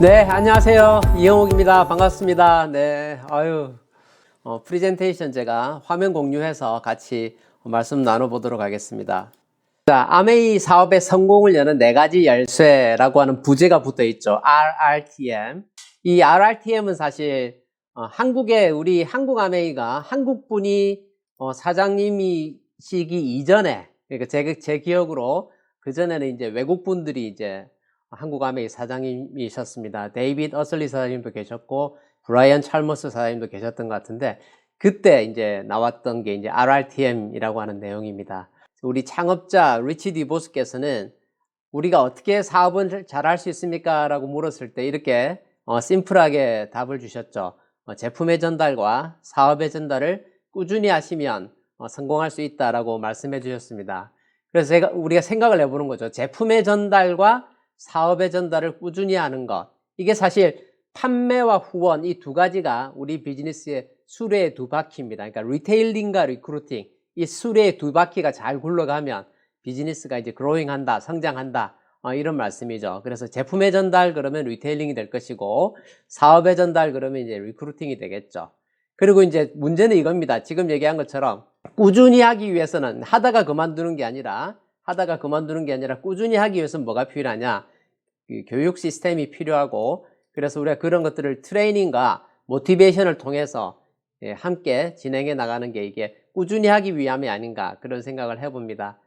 네, 안녕하세요. 이영옥입니다. 반갑습니다. 네, 프리젠테이션 제가 화면 공유해서 같이 말씀 나눠보도록 하겠습니다. 자, 아메이 사업의 성공을 여는 4가지 열쇠라고 하는 부제가 붙어 있죠. RRTM. 이 RRTM은 사실 한국의 우리 한국 아메이가 한국분이 사장님이시기 이전에, 그러니까 제 기억으로 그 전에는 이제 외국분들이 이제 한국 아메이 사장님이셨습니다. 데이빗 어슬리 사장님도 계셨고 브라이언 찰머스 사장님도 계셨던 것 같은데, 그때 이제 나왔던 게 이제 RRTM이라고 하는 내용입니다. 우리 창업자 리치 디보스께서는 우리가 어떻게 사업을 잘 할 수 있습니까? 라고 물었을 때 이렇게 심플하게 답을 주셨죠. 제품의 전달과 사업의 전달을 꾸준히 하시면 성공할 수 있다라고 말씀해 주셨습니다. 그래서 우리가 생각을 해보는 거죠. 제품의 전달과 사업의 전달을 꾸준히 하는 것. 이게 사실 판매와 후원 이 두 가지가 우리 비즈니스의 수레의 두 바퀴입니다. 그러니까 리테일링과 리크루팅 이 수레의 두 바퀴가 잘 굴러가면 비즈니스가 이제 그로잉한다, 성장한다, 이런 말씀이죠. 그래서 제품의 전달 그러면 리테일링이 될 것이고, 사업의 전달 그러면 이제 리크루팅이 되겠죠. 그리고 이제 문제는 이겁니다. 지금 얘기한 것처럼 꾸준히 하기 위해서는 하다가 그만두는 게 아니라 꾸준히 하기 위해서는 뭐가 필요하냐? 교육 시스템이 필요하고, 그래서 우리가 그런 것들을 트레이닝과 모티베이션을 통해서 함께 진행해 나가는 게 이게 꾸준히 하기 위함이 아닌가, 그런 생각을 해봅니다.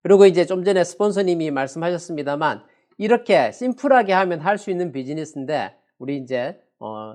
그리고 이제 좀 전에 스폰서님이 말씀하셨습니다만, 이렇게 심플하게 하면 할 수 있는 비즈니스인데, 우리 이제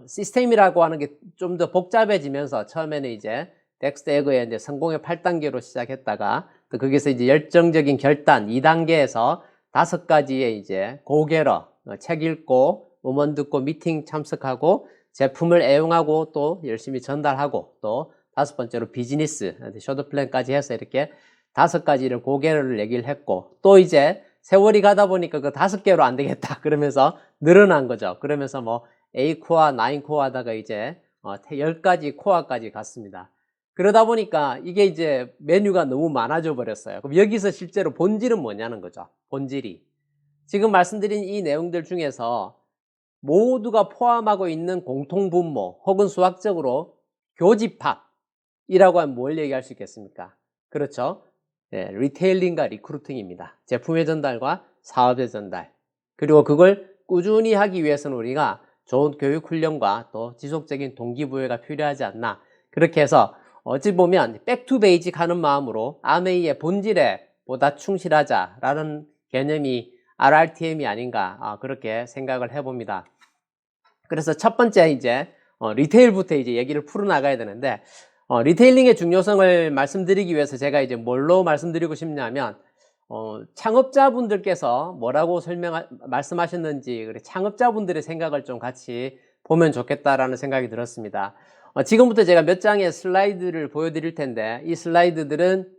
시스템이라고 하는 게 좀 더 복잡해지면서 처음에는 이제 덱스트 에그의 이제 성공의 8단계로 시작했다가 또 거기서 이제 열정적인 결단 2단계에서 5가지의 이제 고개러, 책 읽고 음원 듣고 미팅 참석하고 제품을 애용하고 또 열심히 전달하고 또 5번째로 비즈니스 쇼트 플랜까지 해서 이렇게 5가지를 고개를 얘기를 했고, 또 이제 세월이 가다 보니까 그 5개로 안 되겠다 그러면서 늘어난 거죠. 그러면서 뭐 A 코어, 9 코어 하다가 이제 10가지 코어까지 갔습니다. 그러다 보니까 이게 이제 메뉴가 너무 많아져 버렸어요. 그럼 여기서 실제로 본질은 뭐냐는 거죠. 본질이 지금 말씀드린 이 내용들 중에서 모두가 포함하고 있는 공통분모 혹은 수학적으로 교집합이라고 하면 뭘 얘기할 수 있겠습니까? 그렇죠. 네, 리테일링과 리크루팅입니다. 제품의 전달과 사업의 전달. 그리고 그걸 꾸준히 하기 위해서는 우리가 좋은 교육 훈련과 또 지속적인 동기부여가 필요하지 않나. 그렇게 해서 어찌 보면 백투 베이직 하는 마음으로 아메이의 본질에 보다 충실하자라는 개념이 RRTM이 아닌가, 그렇게 생각을 해봅니다. 그래서 첫 번째 이제 리테일부터 이제 얘기를 풀어나가야 되는데, 리테일링의 중요성을 말씀드리기 위해서 제가 이제 뭘로 말씀드리고 싶냐면, 창업자분들께서 뭐라고 말씀하셨는지, 그래, 창업자분들의 생각을 좀 같이 보면 좋겠다라는 생각이 들었습니다. 지금부터 제가 몇 장의 슬라이드를 보여드릴 텐데, 이 슬라이드들은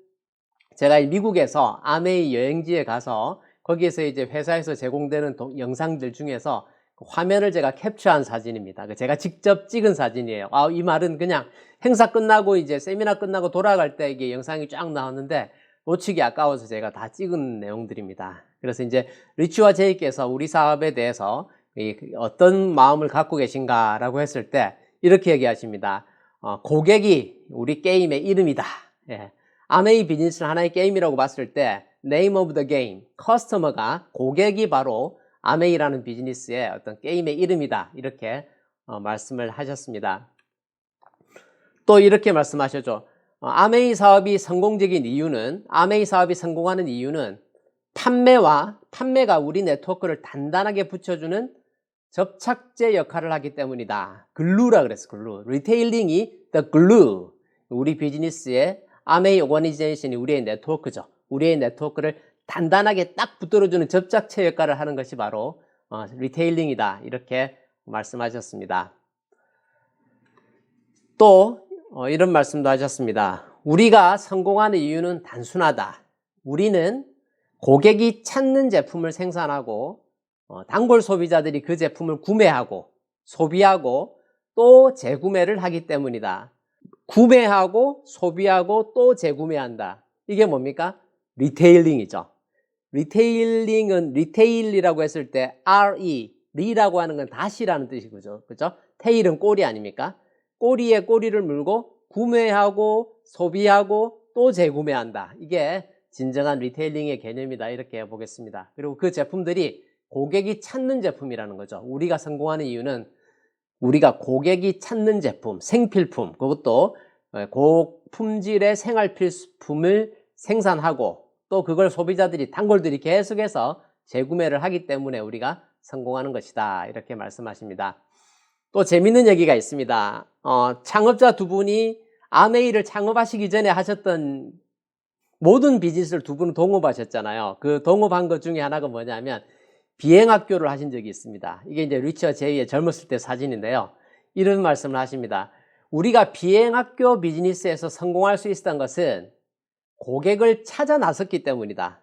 제가 미국에서 아메이 여행지에 가서 거기에서 이제 회사에서 제공되는 영상들 중에서 화면을 제가 캡처한 사진입니다. 제가 직접 찍은 사진이에요. 이 말은 그냥 행사 끝나고 이제 세미나 끝나고 돌아갈 때 이게 영상이 쫙 나왔는데 놓치기 아까워서 제가 다 찍은 내용들입니다. 그래서 이제 리치와 제이께서 우리 사업에 대해서 어떤 마음을 갖고 계신가라고 했을 때 이렇게 얘기하십니다. 고객이 우리 게임의 이름이다. 예. 아메이 비즈니스는 하나의 게임이라고 봤을 때 name of the game, 커스터머가 고객이 바로 아메이라는 비즈니스의 어떤 게임의 이름이다. 이렇게 말씀을 하셨습니다. 또 이렇게 말씀하셨죠. 아메이 사업이 성공적인 이유는, 아메이 사업이 성공하는 이유는 판매가 우리 네트워크를 단단하게 붙여주는 접착제 역할을 하기 때문이다. 글루라 그랬어, 글루. 리테일링이 the glue. 우리 비즈니스의 아메이 오거니제이션이 우리의 네트워크죠. 우리의 네트워크를 단단하게 딱 붙들어주는 접착체 역할을 하는 것이 바로 리테일링이다. 이렇게 말씀하셨습니다. 또 이런 말씀도 하셨습니다. 우리가 성공하는 이유는 단순하다. 우리는 고객이 찾는 제품을 생산하고 단골 소비자들이 그 제품을 구매하고 소비하고 또 재구매를 하기 때문이다. 구매하고 소비하고 또 재구매한다. 이게 뭡니까? 리테일링이죠. 리테일링은 리테일이라고 했을 때 RE, 리라고 하는 건 다시라는 뜻이죠. 그죠? 테일은 꼬리 아닙니까? 꼬리에 꼬리를 물고 구매하고 소비하고 또 재구매한다. 이게 진정한 리테일링의 개념이다. 이렇게 보겠습니다. 그리고 그 제품들이 고객이 찾는 제품이라는 거죠. 우리가 성공하는 이유는 우리가 고객이 찾는 제품, 생필품, 그것도 고품질의 생활필수품을 생산하고 또 그걸 소비자들이, 단골들이 계속해서 재구매를 하기 때문에 우리가 성공하는 것이다. 이렇게 말씀하십니다. 또 재밌는 얘기가 있습니다. 창업자 두 분이 아메이를 창업하시기 전에 하셨던 모든 비즈니스를 두 분은 동업하셨잖아요. 그 동업한 것 중에 하나가 뭐냐면 비행학교를 하신 적이 있습니다. 이게 이제 리처드 제이의 젊었을 때 사진인데요. 이런 말씀을 하십니다. 우리가 비행학교 비즈니스에서 성공할 수 있었던 것은 고객을 찾아 나섰기 때문이다.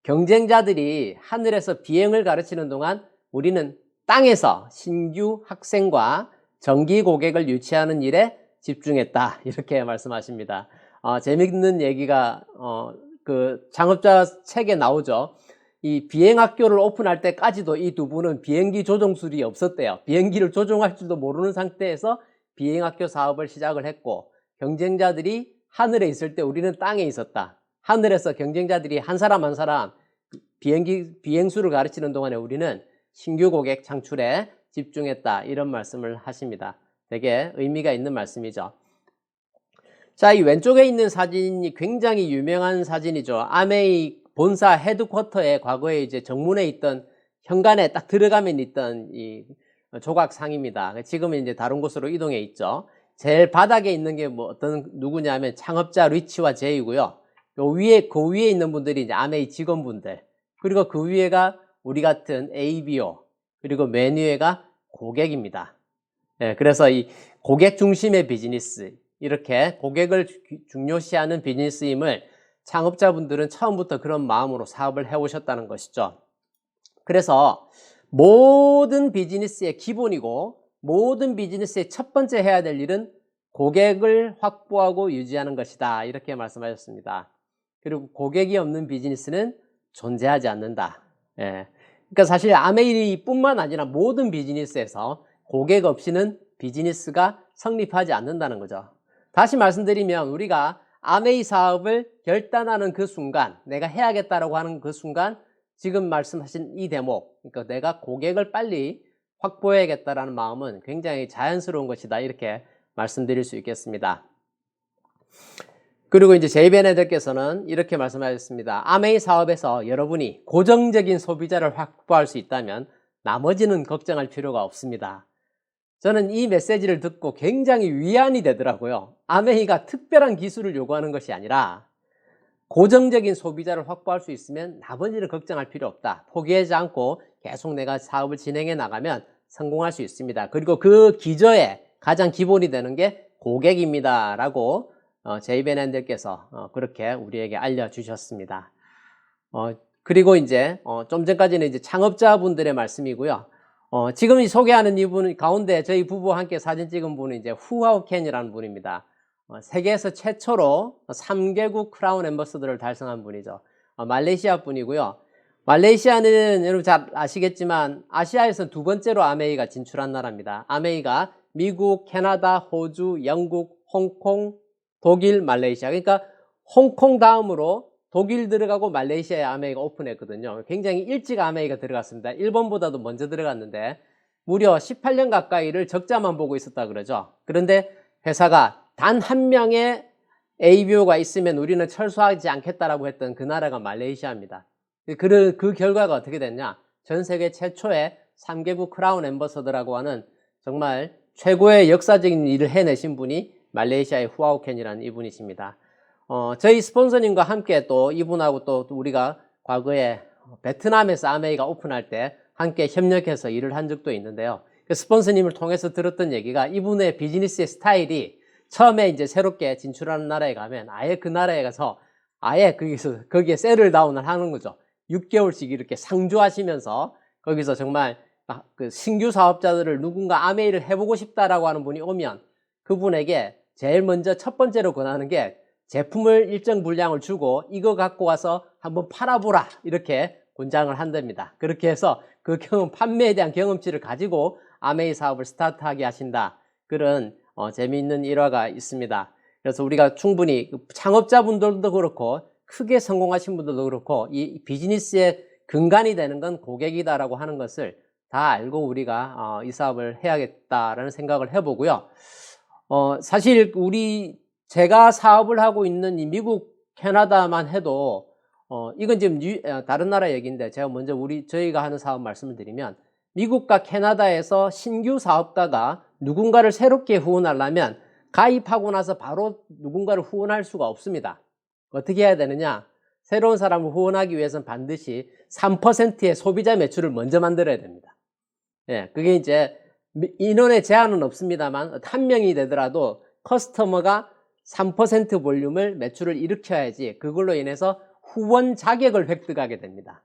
경쟁자들이 하늘에서 비행을 가르치는 동안 우리는 땅에서 신규 학생과 정기 고객을 유치하는 일에 집중했다. 이렇게 말씀하십니다. 재밌는 얘기가 그 창업자 책에 나오죠. 이 비행학교를 오픈할 때까지도 이 두 분은 비행기 조종술이 없었대요. 비행기를 조종할 줄도 모르는 상태에서 비행학교 사업을 시작을 했고, 경쟁자들이 하늘에 있을 때 우리는 땅에 있었다. 하늘에서 경쟁자들이 한 사람 한 사람 비행수를 가르치는 동안에 우리는 신규 고객 창출에 집중했다. 이런 말씀을 하십니다. 되게 의미가 있는 말씀이죠. 자, 이 왼쪽에 있는 사진이 굉장히 유명한 사진이죠. 아메이 본사 헤드쿼터에 과거에 이제 정문에 있던 현관에 딱 들어가면 있던 이 조각상입니다. 지금은 이제 다른 곳으로 이동해 있죠. 제일 바닥에 있는 게 누구냐면 창업자 리치와 제이고요. 그 위에 있는 분들이 이제 아메이 직원분들. 그리고 그 위에가 우리 같은 ABO. 그리고 맨 위에가 고객입니다. 네, 그래서 이 고객 중심의 비즈니스, 이렇게 고객을 중요시하는 비즈니스임을 창업자분들은 처음부터 그런 마음으로 사업을 해오셨다는 것이죠. 그래서 모든 비즈니스의 기본이고 모든 비즈니스의 첫 번째 해야 될 일은 고객을 확보하고 유지하는 것이다. 이렇게 말씀하셨습니다. 그리고 고객이 없는 비즈니스는 존재하지 않는다. 예. 그러니까 사실 아메이뿐만 아니라 모든 비즈니스에서 고객 없이는 비즈니스가 성립하지 않는다는 거죠. 다시 말씀드리면 우리가 아메이 사업을 결단하는 그 순간, 내가 해야겠다라고 하는 그 순간, 지금 말씀하신 이 대목, 그러니까 내가 고객을 빨리 확보해야겠다라는 마음은 굉장히 자연스러운 것이다. 이렇게 말씀드릴 수 있겠습니다. 그리고 이제 제이 베네드께서는 이렇게 말씀하셨습니다. 아메이 사업에서 여러분이 고정적인 소비자를 확보할 수 있다면 나머지는 걱정할 필요가 없습니다. 저는 이 메시지를 듣고 굉장히 위안이 되더라고요. 아메이가 특별한 기술을 요구하는 것이 아니라 고정적인 소비자를 확보할 수 있으면 나머지는 걱정할 필요 없다. 포기하지 않고 계속 내가 사업을 진행해 나가면 성공할 수 있습니다. 그리고 그 기저에 가장 기본이 되는 게 고객입니다. 라고 제이 베넨들께서 그렇게 우리에게 알려주셨습니다. 그리고 이제 좀 전까지는 이제 창업자분들의 말씀이고요. 지금 이 소개하는 이분 가운데 저희 부부와 함께 사진 찍은 분은 이제 후아오켄이라는 분입니다. 세계에서 최초로 3개국 크라운 앰버서더를 달성한 분이죠. 말레이시아 분이고요. 말레이시아는 여러분 잘 아시겠지만 아시아에서 두 번째로 아메이가 진출한 나라입니다. 아메이가 미국, 캐나다, 호주, 영국, 홍콩, 독일, 말레이시아. 그러니까 홍콩 다음으로 독일 들어가고 말레이시아에 아메이가 오픈했거든요. 굉장히 일찍 아메이가 들어갔습니다. 일본보다도 먼저 들어갔는데 무려 18년 가까이를 적자만 보고 있었다 그러죠. 그런데 회사가 단 한 명의 ABO가 있으면 우리는 철수하지 않겠다라고 했던 그 나라가 말레이시아입니다. 그 결과가 어떻게 됐냐? 전 세계 최초의 3개국 크라운 앰버서더라고 하는 정말 최고의 역사적인 일을 해내신 분이 말레이시아의 후아오켄이라는 이분이십니다. 저희 스폰서님과 함께 또 이분하고 또 우리가 과거에 베트남에서 아메이가 오픈할 때 함께 협력해서 일을 한 적도 있는데요. 그 스폰서님을 통해서 들었던 얘기가 이분의 비즈니스의 스타일이 처음에 이제 새롭게 진출하는 나라에 가면 아예 그 나라에 가서 아예 거기에 셀을 다운을 하는 거죠. 6개월씩 이렇게 상주하시면서 거기서 정말 그 신규 사업자들을 누군가 아메이를 해보고 싶다라고 하는 분이 오면 그분에게 제일 먼저 첫 번째로 권하는 게 제품을 일정 분량을 주고 이거 갖고 와서 한번 팔아보라 이렇게 분장을 한답니다. 그렇게 해서 그 판매에 대한 경험치를 가지고 아메이 사업을 스타트하게 하신다. 그런 재미있는 일화가 있습니다. 그래서 우리가 충분히 창업자분들도 그렇고 크게 성공하신 분들도 그렇고 이 비즈니스의 근간이 되는 건 고객이다라고 하는 것을 다 알고 우리가 이 사업을 해야겠다라는 생각을 해보고요. 사실 제가 사업을 하고 있는 이 미국, 캐나다만 해도 이건 지금 다른 나라 얘기인데 제가 먼저 저희가 하는 사업 말씀을 드리면 미국과 캐나다에서 신규 사업가가 누군가를 새롭게 후원하려면 가입하고 나서 바로 누군가를 후원할 수가 없습니다. 어떻게 해야 되느냐? 새로운 사람을 후원하기 위해서는 반드시 3%의 소비자 매출을 먼저 만들어야 됩니다. 예, 그게 이제 인원의 제한은 없습니다만 한 명이 되더라도 커스터머가 3% 볼륨을 매출을 일으켜야지 그걸로 인해서 후원 자격을 획득하게 됩니다.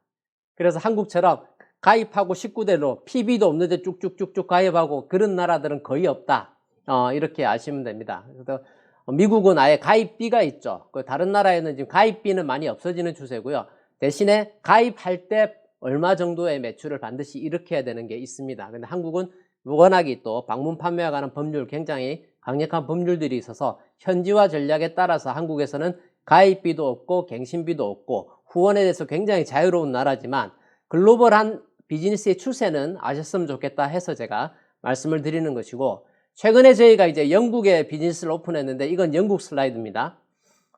그래서 한국처럼 가입하고 19대로 PB도 없는데 쭉쭉쭉쭉 가입하고 그런 나라들은 거의 없다. 이렇게 아시면 됩니다. 그래서 미국은 아예 가입비가 있죠. 다른 나라에는 지금 가입비는 많이 없어지는 추세고요. 대신에 가입할 때 얼마 정도의 매출을 반드시 일으켜야 되는 게 있습니다. 근데 한국은 워낙에 또 방문 판매와 관한 법률 굉장히 강력한 법률들이 있어서 현지화 전략에 따라서 한국에서는 가입비도 없고 갱신비도 없고 후원에 대해서 굉장히 자유로운 나라지만 글로벌한 비즈니스의 추세는 아셨으면 좋겠다 해서 제가 말씀을 드리는 것이고, 최근에 저희가 이제 영국에 비즈니스를 오픈했는데 이건 영국 슬라이드입니다.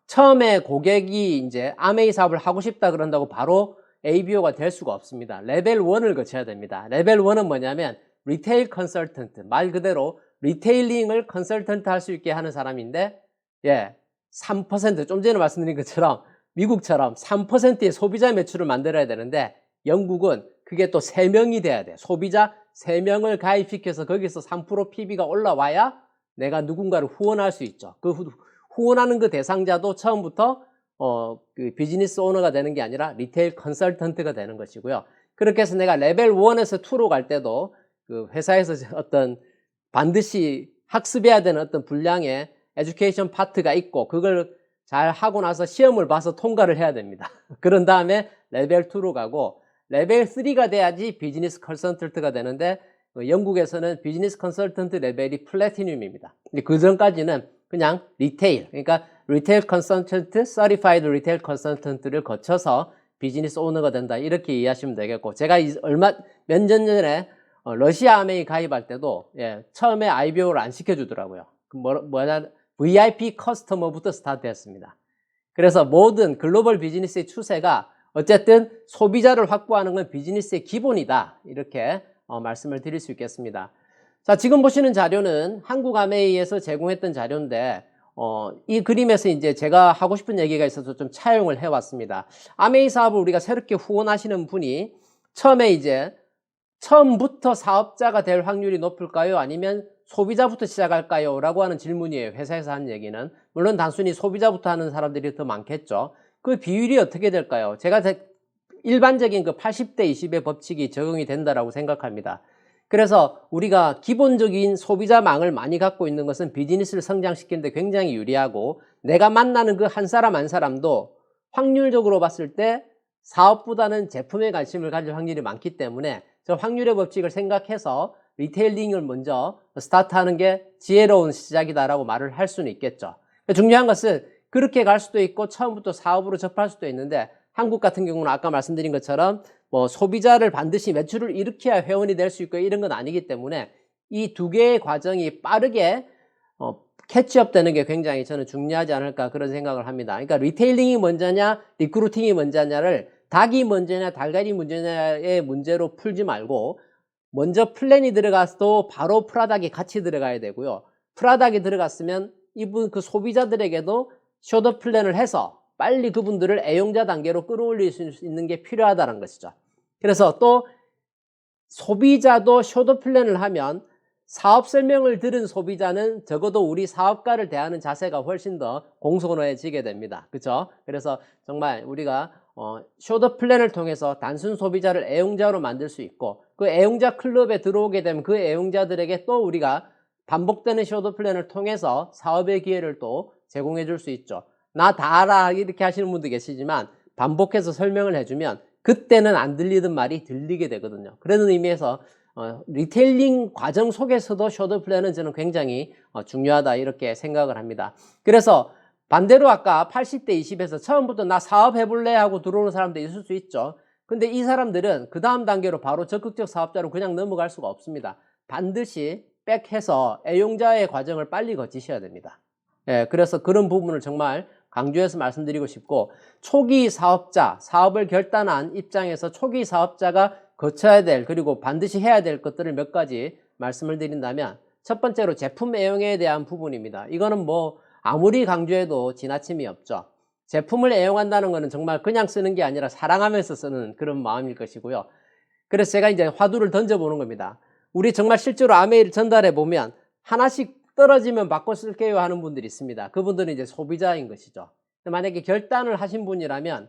처음에 고객이 이제 아메이 사업을 하고 싶다 그런다고 바로 ABO가 될 수가 없습니다. 레벨 1을 거쳐야 됩니다. 레벨 1은 뭐냐면 리테일 컨설턴트, 말 그대로 리테일링을 컨설턴트 할 수 있게 하는 사람인데, 예, 3%, 좀 전에 말씀드린 것처럼 미국처럼 3%의 소비자 매출을 만들어야 되는데 영국은 그게 또 3명이 돼야 돼. 소비자 3명을 가입시켜서 거기서 3% PB가 올라와야 내가 누군가를 후원할 수 있죠. 그 후원하는 그 대상자도 처음부터 그 비즈니스 오너가 되는 게 아니라 리테일 컨설턴트가 되는 것이고요. 그렇게 해서 내가 레벨 1에서 2로 갈 때도 그 회사에서 어떤 반드시 학습해야 되는 어떤 분량의 에듀케이션 파트가 있고 그걸 잘 하고 나서 시험을 봐서 통과를 해야 됩니다. 그런 다음에 레벨 2로 가고 레벨 3가 돼야지 비즈니스 컨설턴트가 되는데 영국에서는 비즈니스 컨설턴트 레벨이 플래티늄입니다. 그 전까지는 그냥 리테일, 그러니까 리테일 컨설턴트, 서티파이드 리테일 컨설턴트를 거쳐서 비즈니스 오너가 된다 이렇게 이해하시면 되겠고, 제가 몇 년 전에 러시아 아메이 가입할 때도 처음에 IBO를 안 시켜주더라고요. VIP 커스터머부터 스타트했습니다. 그래서 모든 글로벌 비즈니스의 추세가 어쨌든 소비자를 확보하는 건 비즈니스의 기본이다 이렇게 말씀을 드릴 수 있겠습니다. 자, 지금 보시는 자료는 한국 아메이에서 제공했던 자료인데 이 그림에서 이제 제가 하고 싶은 얘기가 있어서 좀 차용을 해왔습니다. 아메이 사업을 우리가 새롭게 후원하시는 분이 처음부터 사업자가 될 확률이 높을까요? 아니면 소비자부터 시작할까요? 라고 하는 질문이에요. 회사에서 하는 얘기는. 물론 단순히 소비자부터 하는 사람들이 더 많겠죠. 그 비율이 어떻게 될까요? 제가 일반적인 그 80대 20의 법칙이 적용이 된다라고 생각합니다. 그래서 우리가 기본적인 소비자망을 많이 갖고 있는 것은 비즈니스를 성장시키는데 굉장히 유리하고, 내가 만나는 그 한 사람 한 사람도 확률적으로 봤을 때 사업보다는 제품에 관심을 가질 확률이 많기 때문에 저 확률의 법칙을 생각해서 리테일링을 먼저 스타트하는 게 지혜로운 시작이다라고 말을 할 수는 있겠죠. 중요한 것은 그렇게 갈 수도 있고 처음부터 사업으로 접할 수도 있는데, 한국 같은 경우는 아까 말씀드린 것처럼 소비자를 반드시 매출을 일으켜야 회원이 될 수 있고 이런 건 아니기 때문에 이 두 개의 과정이 빠르게 캐치업 되는 게 굉장히 저는 중요하지 않을까 그런 생각을 합니다. 그러니까 리테일링이 먼저냐 리크루팅이 먼저냐를 닭이 먼저냐 달걀이 먼저냐의 문제로 풀지 말고, 먼저 플랜이 들어가서도 바로 프라닥이 같이 들어가야 되고요. 프라닥이 들어갔으면 그 소비자들에게도 쇼더 플랜을 해서 빨리 그분들을 애용자 단계로 끌어올릴 수 있는 게 필요하다는 것이죠. 그래서 또 소비자도 쇼더 플랜을 하면 사업 설명을 들은 소비자는 적어도 우리 사업가를 대하는 자세가 훨씬 더 공손해지게 됩니다. 그렇죠? 그래서 정말 우리가 쇼더 플랜을 통해서 단순 소비자를 애용자로 만들 수 있고, 그 애용자 클럽에 들어오게 되면 그 애용자들에게 또 우리가 반복되는 쇼더 플랜을 통해서 사업의 기회를 또 제공해 줄 수 있죠. 나 다 알아 이렇게 하시는 분도 계시지만 반복해서 설명을 해주면 그때는 안 들리던 말이 들리게 되거든요. 그런 의미에서 리테일링 과정 속에서도 셔도 플랜은 저는 굉장히 중요하다 이렇게 생각을 합니다. 그래서 반대로 아까 80대 20에서 처음부터 나 사업해볼래 하고 들어오는 사람도 있을 수 있죠. 근데 이 사람들은 그 다음 단계로 바로 적극적 사업자로 그냥 넘어갈 수가 없습니다. 반드시 백해서 애용자의 과정을 빨리 거치셔야 됩니다. 예, 그래서 그런 부분을 정말 강조해서 말씀드리고 싶고, 초기 사업자, 사업을 결단한 입장에서 초기 사업자가 거쳐야 될, 그리고 반드시 해야 될 것들을 몇 가지 말씀을 드린다면, 첫 번째로 제품 애용에 대한 부분입니다. 이거는 뭐 아무리 강조해도 지나침이 없죠. 제품을 애용한다는 것은 정말 그냥 쓰는 게 아니라 사랑하면서 쓰는 그런 마음일 것이고요. 그래서 제가 이제 화두를 던져보는 겁니다. 우리 정말 실제로 아메이를 전달해 보면 하나씩 떨어지면 바꿔 쓸게요 하는 분들이 있습니다. 그분들은 이제 소비자인 것이죠. 만약에 결단을 하신 분이라면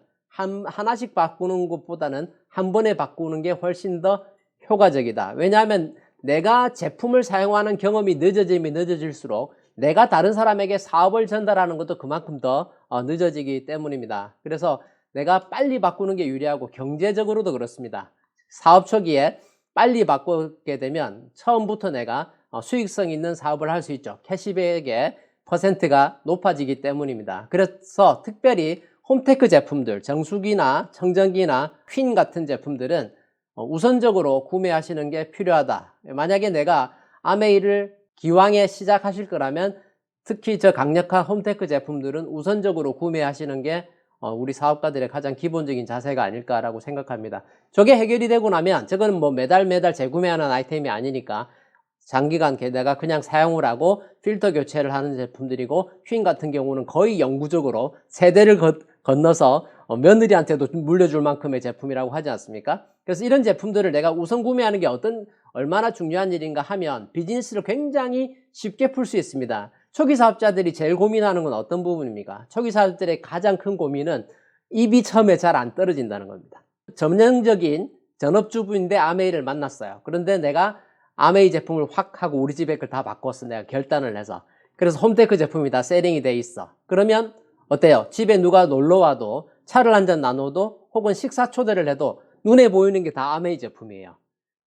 하나씩 바꾸는 것보다는 한 번에 바꾸는 게 훨씬 더 효과적이다. 왜냐하면 내가 제품을 사용하는 경험이 늦어지면 늦어질수록 내가 다른 사람에게 사업을 전달하는 것도 그만큼 더 늦어지기 때문입니다. 그래서 내가 빨리 바꾸는 게 유리하고 경제적으로도 그렇습니다. 사업 초기에 빨리 바꾸게 되면 처음부터 내가 수익성 있는 사업을 할 수 있죠. 캐시백의 퍼센트가 높아지기 때문입니다. 그래서 특별히 홈테크 제품들, 정수기나 청정기나 퀸 같은 제품들은 우선적으로 구매하시는 게 필요하다. 만약에 내가 아메이를 기왕에 시작하실 거라면 특히 저 강력한 홈테크 제품들은 우선적으로 구매하시는 게 우리 사업가들의 가장 기본적인 자세가 아닐까라고 생각합니다. 저게 해결이 되고 나면 저거는 뭐 매달 재구매하는 아이템이 아니니까 장기간 내가 그냥 사용을 하고 필터 교체를 하는 제품들이고, 퀸 같은 경우는 거의 영구적으로 세대를 건너서 며느리한테도 물려줄 만큼의 제품이라고 하지 않습니까? 그래서 이런 제품들을 내가 우선 구매하는 게 얼마나 중요한 일인가 하면 비즈니스를 굉장히 쉽게 풀 수 있습니다. 초기 사업자들이 제일 고민하는 건 어떤 부분입니까? 초기 사업자들의 가장 큰 고민은 입이 처음에 잘 안 떨어진다는 겁니다. 전형적인 전업주부인데 아메이를 만났어요. 그런데 내가 아메이 제품을 확 하고 우리 집에 걸 다 바꿨어. 내가 결단을 해서. 그래서 홈테크 제품이 다 세팅이 돼 있어. 그러면 어때요? 집에 누가 놀러 와도 차를 한 잔 나눠도 혹은 식사 초대를 해도 눈에 보이는 게 다 아메이 제품이에요.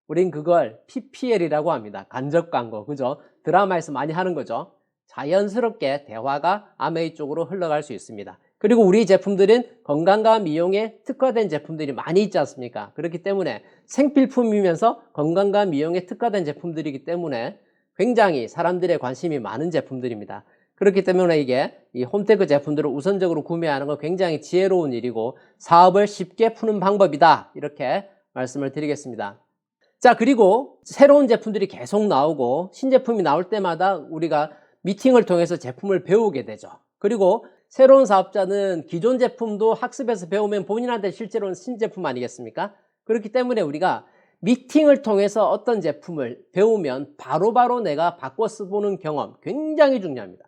우린 그걸 PPL이라고 합니다. 간접 광고. 그죠? 드라마에서 많이 하는 거죠. 자연스럽게 대화가 아메이 쪽으로 흘러갈 수 있습니다. 그리고 우리 제품들은 건강과 미용에 특화된 제품들이 많이 있지 않습니까? 그렇기 때문에 생필품이면서 건강과 미용에 특화된 제품들이기 때문에 굉장히 사람들의 관심이 많은 제품들입니다. 그렇기 때문에 이게 이 홈테크 제품들을 우선적으로 구매하는 건 굉장히 지혜로운 일이고 사업을 쉽게 푸는 방법이다. 이렇게 말씀을 드리겠습니다. 자, 그리고 새로운 제품들이 계속 나오고 신제품이 나올 때마다 우리가 미팅을 통해서 제품을 배우게 되죠. 그리고 새로운 사업자는 기존 제품도 학습해서 배우면 본인한테 실제로는 신제품 아니겠습니까? 그렇기 때문에 우리가 미팅을 통해서 어떤 제품을 배우면 바로바로 내가 바꿔 써보는 경험 굉장히 중요합니다.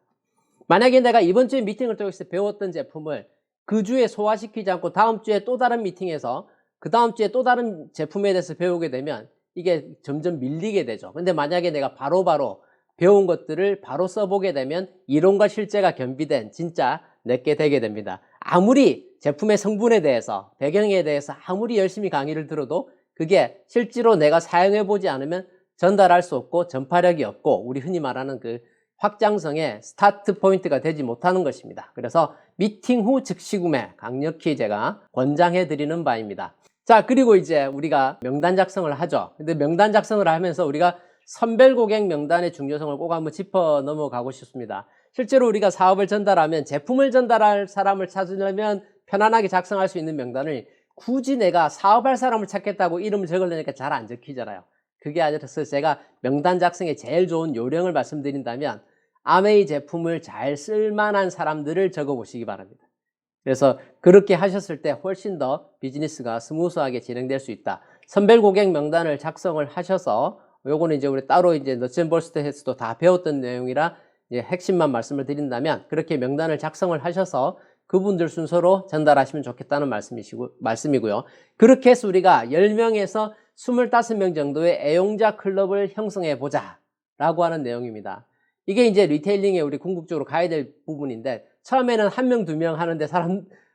만약에 내가 이번 주에 미팅을 통해서 배웠던 제품을 그 주에 소화시키지 않고 다음 주에 또 다른 미팅에서 그 다음 주에 또 다른 제품에 대해서 배우게 되면 이게 점점 밀리게 되죠. 근데 만약에 내가 바로바로 배운 것들을 바로 써보게 되면 이론과 실제가 겸비된 진짜 내게 되게 됩니다. 아무리 제품의 성분에 대해서, 배경에 대해서 아무리 열심히 강의를 들어도 그게 실제로 내가 사용해보지 않으면 전달할 수 없고 전파력이 없고 우리 흔히 말하는 그 확장성의 스타트 포인트가 되지 못하는 것입니다. 그래서 미팅 후 즉시 구매 강력히 제가 권장해 드리는 바입니다. 자, 그리고 이제 우리가 명단 작성을 하죠. 근데 명단 작성을 하면서 우리가 선별 고객 명단의 중요성을 꼭 한번 짚어 넘어가고 싶습니다. 실제로 우리가 사업을 전달하면 제품을 전달할 사람을 찾으려면 편안하게 작성할 수 있는 명단을 굳이 내가 사업할 사람을 찾겠다고 이름을 적으려니까 잘 안 적히잖아요. 그게 아니라서 제가 명단 작성에 제일 좋은 요령을 말씀드린다면 아메이 제품을 잘 쓸만한 사람들을 적어 보시기 바랍니다. 그래서 그렇게 하셨을 때 훨씬 더 비즈니스가 스무스하게 진행될 수 있다. 선별 고객 명단을 작성을 하셔서 요거는 이제 우리 따로 이제 너츠앤볼스트에서도 다 배웠던 내용이라 이제 핵심만 말씀을 드린다면 그렇게 명단을 작성을 하셔서 그분들 순서로 전달하시면 좋겠다는 말씀이고요. 그렇게 해서 우리가 10명에서 25명 정도의 애용자 클럽을 형성해 보자 라고 하는 내용입니다. 이게 이제 리테일링에 우리 궁극적으로 가야 될 부분인데 처음에는 1명, 2명 하는데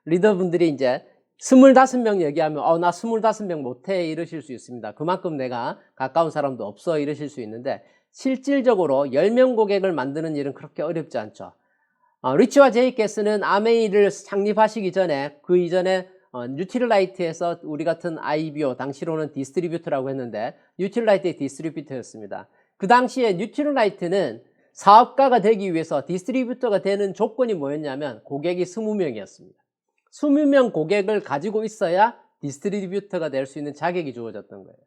리더분들이 이제 25명 얘기하면 나 25명 못해 이러실 수 있습니다. 그만큼 내가 가까운 사람도 없어 이러실 수 있는데 실질적으로 10명 고객을 만드는 일은 그렇게 어렵지 않죠. 리치와 제이께스는 아메이를 창립하시기 전에 그 이전에 뉴트릴라이트에서 우리 같은 IBO, 당시로는 디스트리뷰터라고 했는데 뉴트릴라이트의 디스트리뷰터였습니다. 그 당시에 뉴트릴라이트는 사업가가 되기 위해서 디스트리뷰터가 되는 조건이 뭐였냐면 고객이 20명이었습니다. 20명 고객을 가지고 있어야 디스트리뷰터가 될 수 있는 자격이 주어졌던 거예요.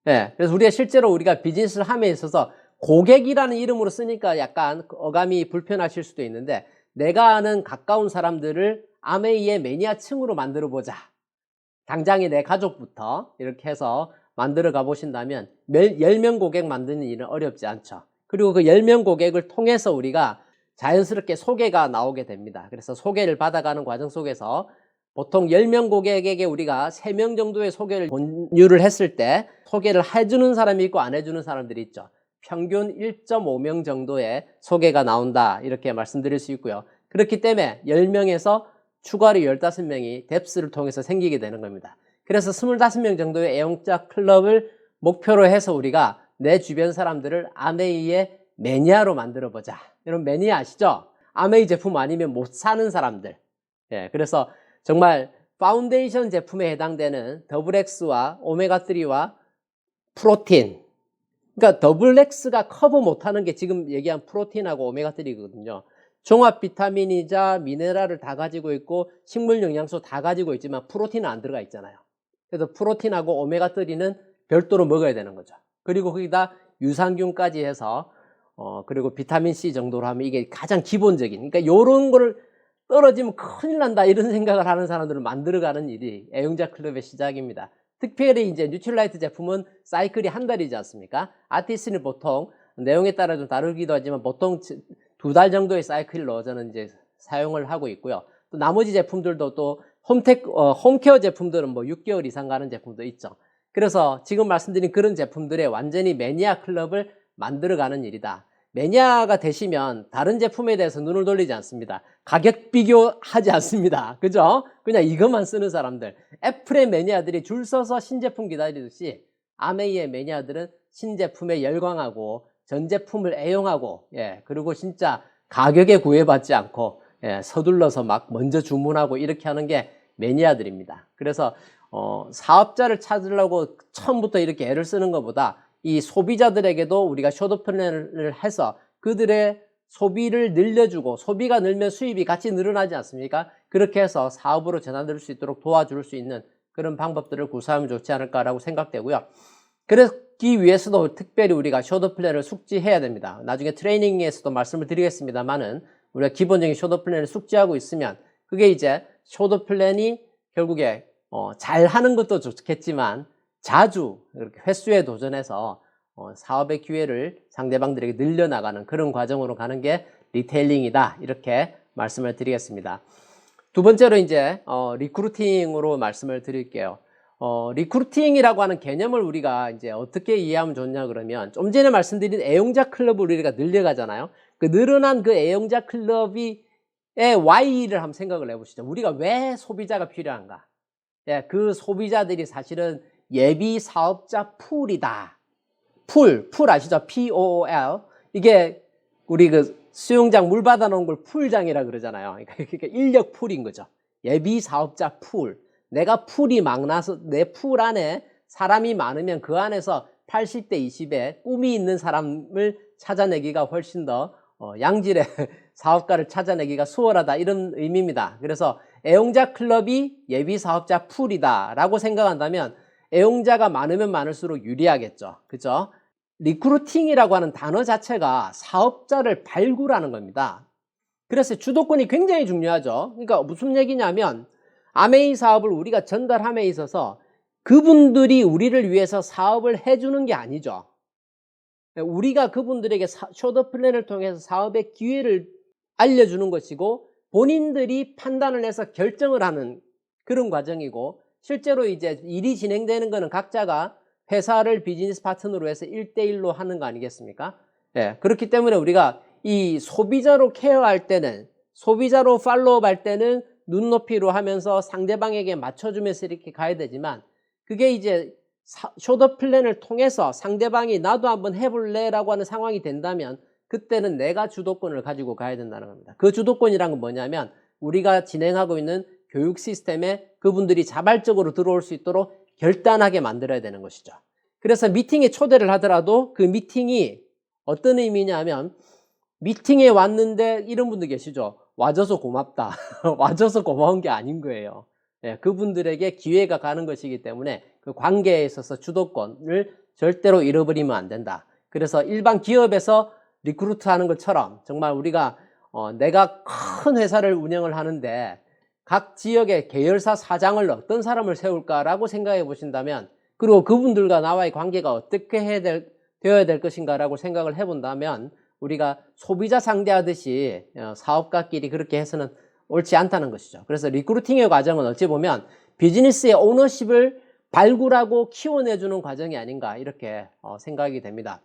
네, 그래서 실제로 우리가 비즈니스를 함에 있어서 고객이라는 이름으로 쓰니까 약간 어감이 불편하실 수도 있는데 내가 아는 가까운 사람들을 아메이의 매니아층으로 만들어 보자. 당장에 내 가족부터 이렇게 해서 만들어 가보신다면 10명 고객 만드는 일은 어렵지 않죠. 그리고 그 10명 고객을 통해서 우리가 자연스럽게 소개가 나오게 됩니다. 그래서 소개를 받아가는 과정 속에서 보통 10명 고객에게 우리가 3명 정도의 소개를 권유를 했을 때 소개를 해주는 사람이 있고 안 해주는 사람들이 있죠. 평균 1.5명 정도의 소개가 나온다 이렇게 말씀드릴 수 있고요. 그렇기 때문에 10명에서 추가로 15명이 뎁스를 통해서 생기게 되는 겁니다. 그래서 25명 정도의 애용자 클럽을 목표로 해서 우리가 내 주변 사람들을 아메이의 매니아로 만들어 보자. 여러분 매니아 아시죠? 아메이 제품 아니면 못 사는 사람들. 예, 그래서 정말 파운데이션 제품에 해당되는 더블엑스와 오메가3와 프로틴. 그러니까 더블엑스가 커버 못하는 게 지금 얘기한 프로틴하고 오메가3거든요. 종합 비타민이자 미네랄을 다 가지고 있고 식물 영양소 다 가지고 있지만 프로틴은 안 들어가 있잖아요. 그래서 프로틴하고 오메가3는 별도로 먹어야 되는 거죠. 그리고 거기다 유산균까지 해서 그리고 비타민C 정도로 하면 이게 가장 기본적인, 그러니까 요런 거를 떨어지면 큰일 난다 이런 생각을 하는 사람들을 만들어가는 일이 애용자 클럽의 시작입니다. 특별히 이제 뉴트릴라이트 제품은 사이클이 한 달이지 않습니까? 아티스는 보통 내용에 따라 좀 다르기도 하지만 보통 2달 정도의 사이클로 저는 이제 사용을 하고 있고요. 또 나머지 제품들도 또 홈케어 제품들은 뭐 6개월 이상 가는 제품도 있죠. 그래서 지금 말씀드린 그런 제품들의 완전히 매니아 클럽을 만들어가는 일이다. 매니아가 되시면 다른 제품에 대해서 눈을 돌리지 않습니다. 가격 비교하지 않습니다. 그죠? 그냥 이것만 쓰는 사람들. 애플의 매니아들이 줄 서서 신제품 기다리듯이 아메이의 매니아들은 신제품에 열광하고 전 제품을 애용하고, 그리고 진짜 가격에 구애받지 않고, 서둘러서 막 먼저 주문하고 이렇게 하는 게 매니아들입니다. 그래서 사업자를 찾으려고 처음부터 이렇게 애를 쓰는 것보다 이 소비자들에게도 우리가 숏 플랜을 해서 그들의 소비를 늘려주고, 소비가 늘면 수입이 같이 늘어나지 않습니까? 그렇게 해서 사업으로 전환될 수 있도록 도와줄 수 있는 그런 방법들을 구사하면 좋지 않을까라고 생각되고요. 그러기 위해서도 특별히 우리가 숏 플랜을 숙지해야 됩니다. 나중에 트레이닝에서도 말씀을 드리겠습니다만은 우리가 기본적인 숏 플랜을 숙지하고 있으면 그게 이제 숏 플랜이 결국에 잘 하는 것도 좋겠지만 자주 이렇게 횟수에 도전해서 사업의 기회를 상대방들에게 늘려나가는 그런 과정으로 가는 게 리테일링이다 이렇게 말씀을 드리겠습니다. 두 번째로 이제 리크루팅으로 말씀을 드릴게요. 리크루팅이라고 하는 개념을 우리가 이제 어떻게 이해하면 좋냐 그러면 좀 전에 말씀드린 애용자 클럽을 우리가 늘려가잖아요. 그 늘어난 그 애용자 클럽의 Y를 한번 생각을 해보시죠. 우리가 왜 소비자가 필요한가? 그 소비자들이 사실은 예비 사업자 풀이다. 풀 아시죠? POOL. 이게 우리 그 수영장 물 받아놓은 걸 풀장이라 그러잖아요. 그러니까 인력 풀인 거죠. 예비 사업자 풀. 내가 풀이 막 나서 내 풀 안에 사람이 많으면 그 안에서 80대 20에 꿈이 있는 사람을 찾아내기가 훨씬 더 양질의 사업가를 찾아내기가 수월하다 이런 의미입니다. 그래서 애용자 클럽이 예비 사업자 풀이다 라고 생각한다면 애용자가 많으면 많을수록 유리하겠죠. 그죠? 리크루팅이라고 하는 단어 자체가 사업자를 발굴하는 겁니다. 그래서 주도권이 굉장히 중요하죠. 그러니까 무슨 얘기냐면 아메이 사업을 우리가 전달함에 있어서 그분들이 우리를 위해서 사업을 해주는 게 아니죠. 우리가 그분들에게 숏 플랜을 통해서 사업의 기회를 알려주는 것이고 본인들이 판단을 해서 결정을 하는 그런 과정이고 실제로 이제 일이 진행되는 거는 각자가 회사를 비즈니스 파트너로 해서 1대1로 하는 거 아니겠습니까? 그렇기 때문에 우리가 이 소비자로 케어할 때는 소비자로 팔로우업 할 때는 눈높이로 하면서 상대방에게 맞춰주면서 이렇게 가야 되지만 그게 이제 쇼더 플랜을 통해서 상대방이 나도 한번 해볼래 라고 하는 상황이 된다면 그때는 내가 주도권을 가지고 가야 된다는 겁니다. 그 주도권이란 건 뭐냐면 우리가 진행하고 있는 교육 시스템에 그분들이 자발적으로 들어올 수 있도록 결단하게 만들어야 되는 것이죠. 그래서 미팅에 초대를 하더라도 그 미팅이 어떤 의미냐면 미팅에 왔는데 이런 분들 계시죠. 와줘서 고맙다. 와줘서 고마운 게 아닌 거예요. 예, 그분들에게 기회가 가는 것이기 때문에 그 관계에 있어서 주도권을 절대로 잃어버리면 안 된다. 그래서 일반 기업에서 리크루트 하는 것처럼 정말 우리가 내가 큰 회사를 운영을 하는데 각 지역의 계열사 사장을 어떤 사람을 세울까라고 생각해 보신다면 그리고 그분들과 나와의 관계가 어떻게 되어야 될 것인가라고 생각을 해본다면 우리가 소비자 상대하듯이 사업가끼리 그렇게 해서는 옳지 않다는 것이죠. 그래서 리크루팅의 과정은 어찌 보면 비즈니스의 오너십을 발굴하고 키워내주는 과정이 아닌가 이렇게 생각이 됩니다.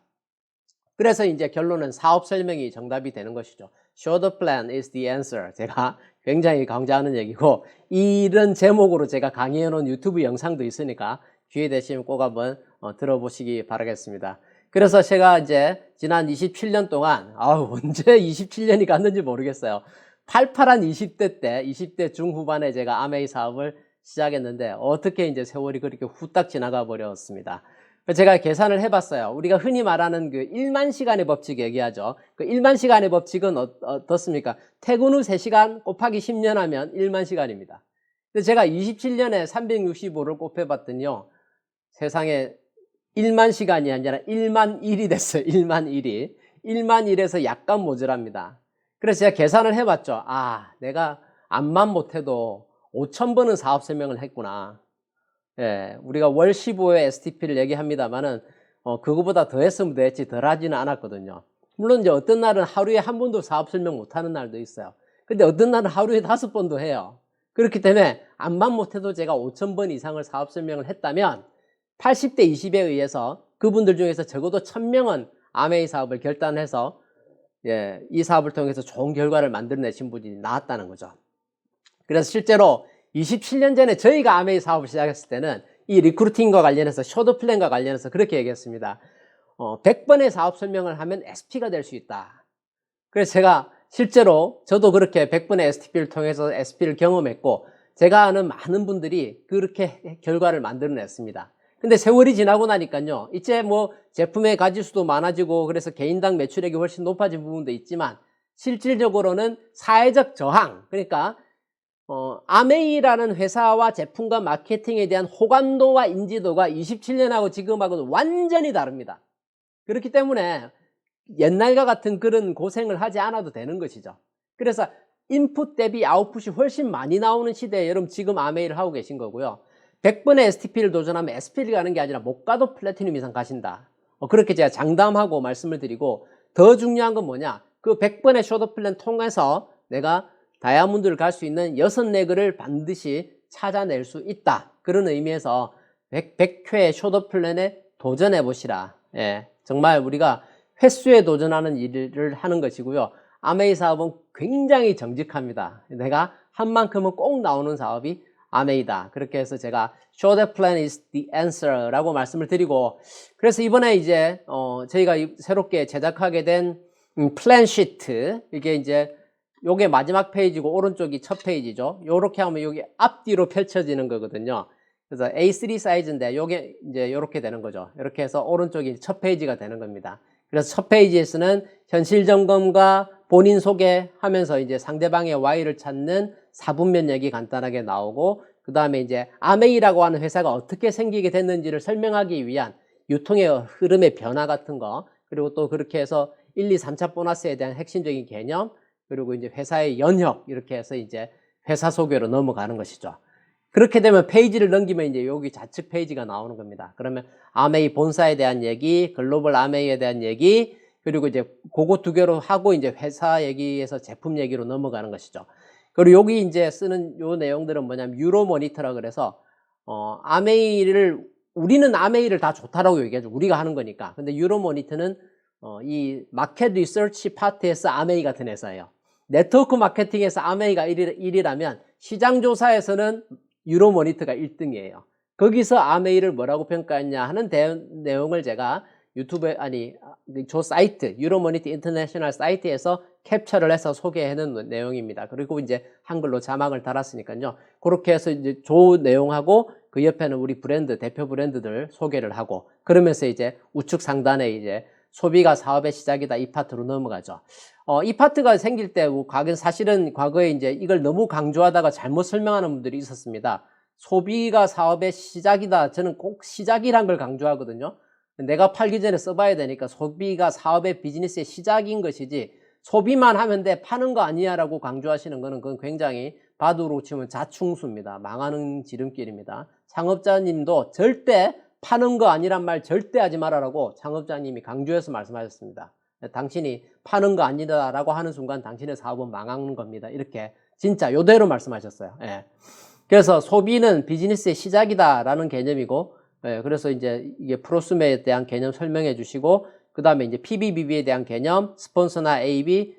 그래서 이제 결론은 사업 설명이 정답이 되는 것이죠. Show the plan is the answer. 제가 굉장히 강조하는 얘기고 이런 제목으로 제가 강의해 놓은 유튜브 영상도 있으니까 기회 되시면 꼭 한번 들어보시기 바라겠습니다. 그래서 제가 이제 지난 27년 동안 언제 27년이 갔는지 모르겠어요. 팔팔한 20대 때 20대 중후반에 제가 아메이 사업을 시작했는데 어떻게 이제 세월이 그렇게 후딱 지나가 버렸습니다. 제가 계산을 해봤어요. 우리가 흔히 말하는 그 1만 시간의 법칙 얘기하죠. 그 1만 시간의 법칙은 어떻습니까? 퇴근 후 3시간 곱하기 10년 하면 1만 시간입니다. 근데 제가 27년에 365를 곱해봤더니요. 세상에 1만 시간이 아니라 1만 일이 됐어요. 1만 일이. 1만 일에서 약간 모자랍니다. 그래서 제가 계산을 해봤죠. 내가 암만 못해도 5,000번은 사업 설명을 했구나. 예, 우리가 월 15회 STP를 얘기합니다만은 그거보다 더 했으면 더 했지 덜 하지는 않았거든요. 물론 이제 어떤 날은 하루에 한 번도 사업 설명 못 하는 날도 있어요. 근데 어떤 날은 하루에 5번도 해요. 그렇기 때문에 암만 못해도 제가 5,000번 이상을 사업 설명을 했다면 80대 20에 의해서 그분들 중에서 적어도 1,000명은 아메이 사업을 결단해서 이 사업을 통해서 좋은 결과를 만들어내신 분이 나왔다는 거죠. 그래서 실제로 27년 전에 저희가 아메이 사업을 시작했을 때는 이 리크루팅과 관련해서 쇼더 플랜과 관련해서 그렇게 얘기했습니다. 100번의 사업 설명을 하면 SP가 될 수 있다. 그래서 제가 실제로 저도 그렇게 100번의 STP를 통해서 SP를 경험했고 제가 아는 많은 분들이 그렇게 결과를 만들어냈습니다. 근데 세월이 지나고 나니까요. 이제 뭐 제품의 가지수도 많아지고 그래서 개인당 매출액이 훨씬 높아진 부분도 있지만 실질적으로는 사회적 저항, 그러니까 아메이라는 회사와 제품과 마케팅에 대한 호감도와 인지도가 27년하고 지금하고는 완전히 다릅니다. 그렇기 때문에 옛날과 같은 그런 고생을 하지 않아도 되는 것이죠. 그래서 인풋 대비 아웃풋이 훨씬 많이 나오는 시대에 여러분 지금 아메이를 하고 계신 거고요. 100번의 STP를 도전하면 SP를 가는 게 아니라 못 가도 플래티넘 이상 가신다. 그렇게 제가 장담하고 말씀을 드리고 더 중요한 건 뭐냐. 그 100번의 쇼더 플랜 통해서 내가 다이아몬드를 갈 수 있는 6레그를 반드시 찾아낼 수 있다. 그런 의미에서 100회 쇼더 플랜에 도전해 보시라. 예, 정말 우리가 횟수에 도전하는 일을 하는 것이고요. 아메이 사업은 굉장히 정직합니다. 내가 한 만큼은 꼭 나오는 사업이 아메이다. 그렇게 해서 제가 Show the plan is the answer 라고 말씀을 드리고 그래서 이번에 이제 저희가 새롭게 제작하게 된 플랜 시트 이게 이제 요게 마지막 페이지고 오른쪽이 첫 페이지죠. 요렇게 하면 요게 앞뒤로 펼쳐지는 거거든요. 그래서 A3 사이즈인데 요게 이제 요렇게 되는 거죠. 이렇게 해서 오른쪽이 첫 페이지가 되는 겁니다. 그래서 첫 페이지에서는 현실 점검과 본인 소개하면서 이제 상대방의 Y를 찾는 4분면 얘기 간단하게 나오고 그 다음에 이제 아메이라고 하는 회사가 어떻게 생기게 됐는지를 설명하기 위한 유통의 흐름의 변화 같은 거 그리고 또 그렇게 해서 1, 2, 3차 보너스에 대한 핵심적인 개념 그리고 이제 회사의 연혁 이렇게 해서 이제 회사 소개로 넘어가는 것이죠. 그렇게 되면 페이지를 넘기면 이제 여기 좌측 페이지가 나오는 겁니다. 그러면 아메이 본사에 대한 얘기, 글로벌 아메이에 대한 얘기, 그리고 이제 그거 두 개로 하고 이제 회사 얘기에서 제품 얘기로 넘어가는 것이죠. 그리고 여기 이제 쓰는 요 내용들은 뭐냐면 유로 모니터라 그래서 우리는 아메이를 다 좋다라고 얘기하죠. 우리가 하는 거니까. 근데 유로 모니터는 이 마켓 리서치 파트에서 아메이 같은 회사예요. 네트워크 마케팅에서 아메이가 1위라면 시장조사에서는 유로모니터가 1등이에요. 거기서 아메이를 뭐라고 평가했냐 하는 내용을 제가 유튜브에, 저 사이트, 유로모니터 인터내셔널 사이트에서 캡처를 해서 소개해 놓은 내용입니다. 그리고 이제 한글로 자막을 달았으니까요. 그렇게 해서 이제 조 내용하고 그 옆에는 우리 브랜드, 대표 브랜드들 소개를 하고, 그러면서 이제 우측 상단에 이제 소비가 사업의 시작이다, 이 파트로 넘어가죠. 이 파트가 생길 때, 사실은 과거에 이제 이걸 너무 강조하다가 잘못 설명하는 분들이 있었습니다. 소비가 사업의 시작이다. 저는 꼭 시작이란 걸 강조하거든요. 내가 팔기 전에 써봐야 되니까 소비가 사업의 비즈니스의 시작인 것이지 소비만 하면 돼, 파는 거 아니야 라고 강조하시는 거는 그건 굉장히 바둑으로 치면 자충수입니다. 망하는 지름길입니다. 창업자님도 절대 파는 거 아니란 말 절대 하지 말아라고 창업자님이 강조해서 말씀하셨습니다. 당신이 파는 거 아니다 라고 하는 순간 당신의 사업은 망하는 겁니다. 이렇게 진짜 요대로 말씀하셨어요. 예. 그래서 소비는 비즈니스의 시작이다 라는 개념이고, 예, 그래서 이제 이게 프로스메에 대한 개념 설명해 주시고, 그 다음에 이제 PBBB에 대한 개념, 스폰서나 AB,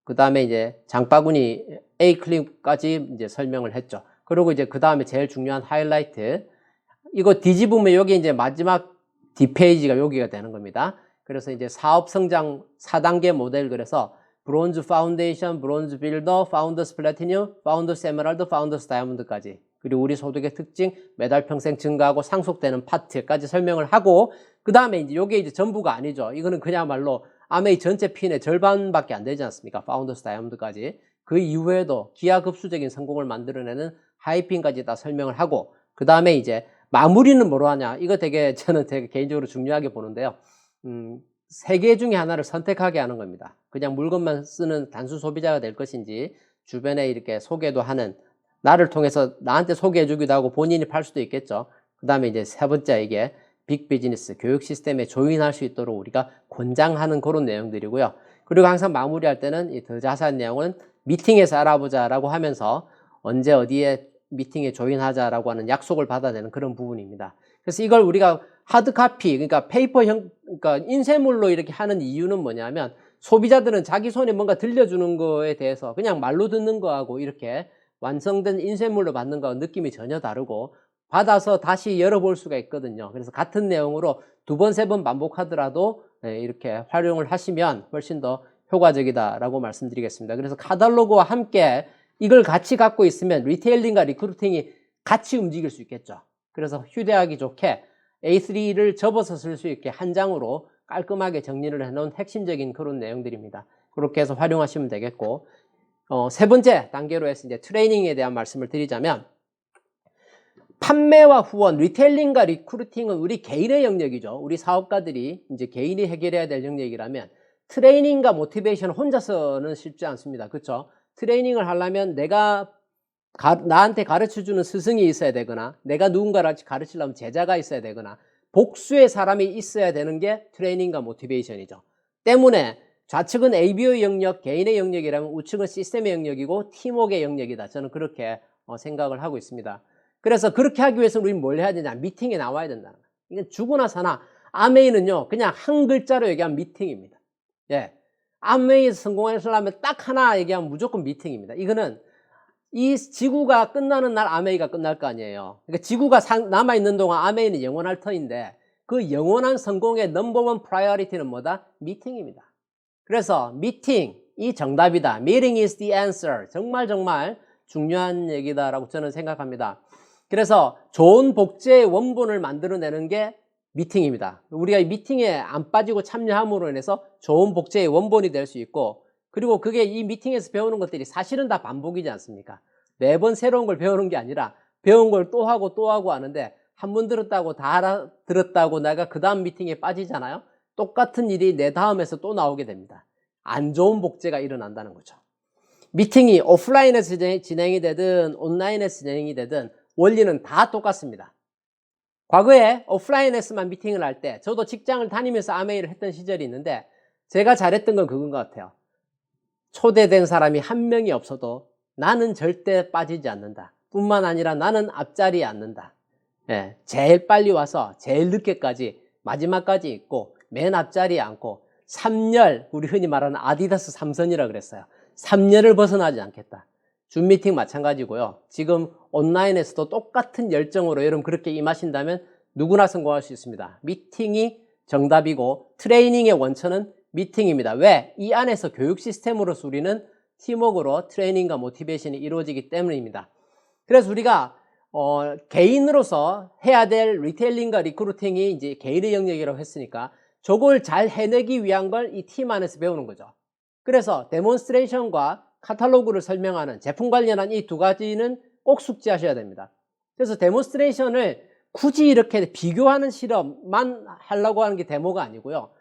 그 다음에 이제 장바구니 A클립까지 이제 설명을 했죠. 그리고 이제 그 다음에 제일 중요한 하이라이트. 이거 뒤집으면 여기 이제 마지막 D페이지가 여기가 되는 겁니다. 그래서 이제 사업 성장 4단계 모델, 그래서 브론즈 파운데이션, 브론즈 빌더, 파운더스 플래티늄, 파운더스 에메랄드, 파운더스 다이아몬드까지, 그리고 우리 소득의 특징, 매달 평생 증가하고 상속되는 파트까지 설명을 하고, 그 다음에 이제 요게 이제 전부가 아니죠. 이거는 그야말로 아메이 전체 핀의 절반밖에 안 되지 않습니까? 파운더스 다이아몬드까지. 그 이후에도 기하급수적인 성공을 만들어내는 하이핀까지 다 설명을 하고, 그 다음에 이제 마무리는 뭐로 하냐. 이거 저는 되게 개인적으로 중요하게 보는데요. 3개 중에 하나를 선택하게 하는 겁니다. 그냥 물건만 쓰는 단순 소비자가 될 것인지, 주변에 이렇게 소개도 하는, 나를 통해서 나한테 소개해주기도 하고 본인이 팔 수도 있겠죠. 그 다음에 이제 세 번째, 이게 빅 비즈니스, 교육 시스템에 조인할 수 있도록 우리가 권장하는 그런 내용들이고요. 그리고 항상 마무리할 때는 이 더 자세한 내용은 미팅에서 알아보자라고 하면서 언제 어디에 미팅에 조인하자라고 하는 약속을 받아내는 그런 부분입니다. 그래서 이걸 우리가 하드카피, 그러니까 페이퍼형, 그러니까 인쇄물로 이렇게 하는 이유는 뭐냐면, 소비자들은 자기 손에 뭔가 들려주는 거에 대해서 그냥 말로 듣는 거하고 이렇게 완성된 인쇄물로 받는 거하고 느낌이 전혀 다르고, 받아서 다시 열어볼 수가 있거든요. 그래서 같은 내용으로 2번, 3번 반복하더라도 이렇게 활용을 하시면 훨씬 더 효과적이다라고 말씀드리겠습니다. 그래서 카탈로그와 함께 이걸 같이 갖고 있으면 리테일링과 리크루팅이 같이 움직일 수 있겠죠. 그래서 휴대하기 좋게 A3를 접어서 쓸 수 있게 한 장으로 깔끔하게 정리를 해놓은 핵심적인 그런 내용들입니다. 그렇게 해서 활용하시면 되겠고, 세 번째 단계로 해서 이제 트레이닝에 대한 말씀을 드리자면, 판매와 후원, 리테일링과 리크루팅은 우리 개인의 영역이죠. 우리 사업가들이 이제 개인이 해결해야 될 영역이라면, 트레이닝과 모티베이션 혼자서는 쉽지 않습니다. 그렇죠? 트레이닝을 하려면 내가 나한테 가르쳐주는 스승이 있어야 되거나, 내가 누군가를 가르치려면 제자가 있어야 되거나, 복수의 사람이 있어야 되는 게 트레이닝과 모티베이션이죠. 때문에 좌측은 ABO의 영역, 개인의 영역이라면 우측은 시스템의 영역이고 팀워크의 영역이다. 저는 그렇게 생각을 하고 있습니다. 그래서 그렇게 하기 위해서 우리는 뭘 해야 되냐? 미팅에 나와야 된다는 거예요. 이건 죽으나 사나. 아메이는요, 그냥 한 글자로 얘기하면 미팅입니다. 예. 아메이에서 성공하려면 딱 하나 얘기하면 무조건 미팅입니다. 이거는 이 지구가 끝나는 날 아메이가 끝날 거 아니에요. 그러니까 지구가 남아있는 동안 아메이는 영원할 터인데, 그 영원한 성공의 넘버원 프라이어리티는 뭐다? 미팅입니다. 그래서 미팅이 정답이다. Meeting is the answer. 정말 중요한 얘기다라고 저는 생각합니다. 그래서 좋은 복제의 원본을 만들어내는 게 미팅입니다. 우리가 이 미팅에 안 빠지고 참여함으로 인해서 좋은 복제의 원본이 될 수 있고, 그리고 그게 이 미팅에서 배우는 것들이 사실은 다 반복이지 않습니까? 매번 새로운 걸 배우는 게 아니라 배운 걸 또 하고 또 하고 하는데, 한 번 들었다고 다 알아들었다고 내가 그 다음 미팅에 빠지잖아요. 똑같은 일이 내 다음에서 또 나오게 됩니다. 안 좋은 복제가 일어난다는 거죠. 미팅이 오프라인에서 진행이 되든 온라인에서 진행이 되든 원리는 다 똑같습니다. 과거에 오프라인에서만 미팅을 할 때, 저도 직장을 다니면서 아메이를 했던 시절이 있는데, 제가 잘했던 건 그건 것 같아요. 초대된 사람이 한 명이 없어도 나는 절대 빠지지 않는다. 뿐만 아니라 나는 앞자리에 앉는다. 예, 제일 빨리 와서 제일 늦게까지 마지막까지 있고 맨 앞자리에 앉고 3열, 우리 흔히 말하는 아디다스 삼선이라고 그랬어요. 3년을 벗어나지 않겠다. 줌 미팅 마찬가지고요. 지금 온라인에서도 똑같은 열정으로 여러분 그렇게 임하신다면 누구나 성공할 수 있습니다. 미팅이 정답이고 트레이닝의 원천은 미팅입니다. 왜? 이 안에서 교육 시스템으로서 우리는 팀워크로 트레이닝과 모티베이션이 이루어지기 때문입니다. 그래서 우리가 개인으로서 해야 될 리테일링과 리크루팅이 이제 개인의 영역이라고 했으니까 저걸 잘 해내기 위한 걸 이 팀 안에서 배우는 거죠. 그래서 데몬스트레이션과 카탈로그를 설명하는 제품 관련한 이 두 가지는 꼭 숙지하셔야 됩니다. 그래서 데몬스트레이션을 굳이 이렇게 비교하는 실험만 하려고 하는 게 데모가 아니고요.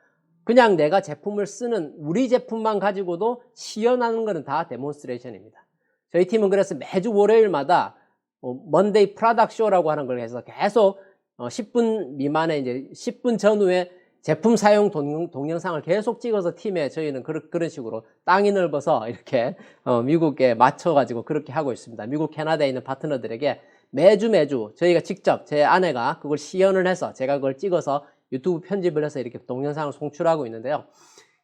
그냥 내가 제품을 쓰는 우리 제품만 가지고도 시연하는 것은 다 데몬스트레이션입니다. 저희 팀은 그래서 매주 월요일마다 먼데이 프로덕트 쇼라고 하는 걸 해서 계속 10분 미만의 이제 10분 전후에 제품 사용 동영상을 계속 찍어서 팀에 저희는 그런 식으로 땅이 넓어서 이렇게 미국에 맞춰가지고 그렇게 하고 있습니다. 미국 캐나다에 있는 파트너들에게 매주 저희가 직접 제 아내가 그걸 시연을 해서 제가 그걸 찍어서 유튜브 편집을 해서 이렇게 동영상을 송출하고 있는데요.